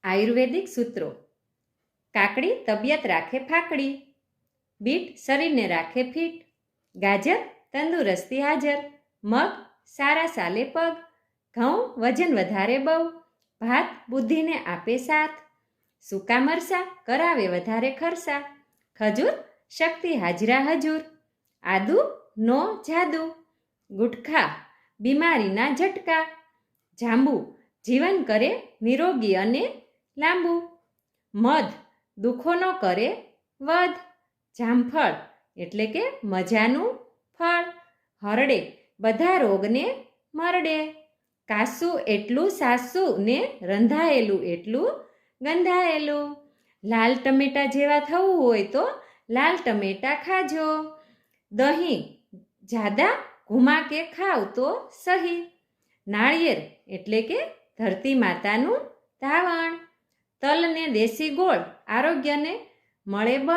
આયુર્વેદિક સૂત્રો. કાકડી તબિયત રાખે ફાકડી, બીટ શરીરને રાખે ફિટ, ગાજર તંદુરસ્તી હાજર, મગ સારા સાલે પગ, ઘઉં વજન વધારે બહુ, ભાત બુદ્ધિને આપે સાથ, સૂકા મરસા કરાવે વધારે ખરસા, ખજૂર શક્તિ હાજરા હજૂર, આદુ નો જાદુ, ગુટખા બીમારીના ઝટકા, જાંબુ જીવન કરે નિરોગી અને લાંબુ, મધ દુઃખોનો કરે વધ, જામફળ એટલે કે મજાનું ફળ, હરડે બધા રોગને મરડે, કાસું એટલું સાસું ને રંધાયેલું એટલું ગંધાયેલું, લાલ ટમેટા જેવા થવું હોય તો લાલ ટમેટા ખાજો, દહીં જાદા ઘુમા કે ખાવ તો સહી, નાળિયેર એટલે કે ધરતી માતાનું ધાવણ, તલ ને દેશી ગોળ આરોગ્યને મળે બળ.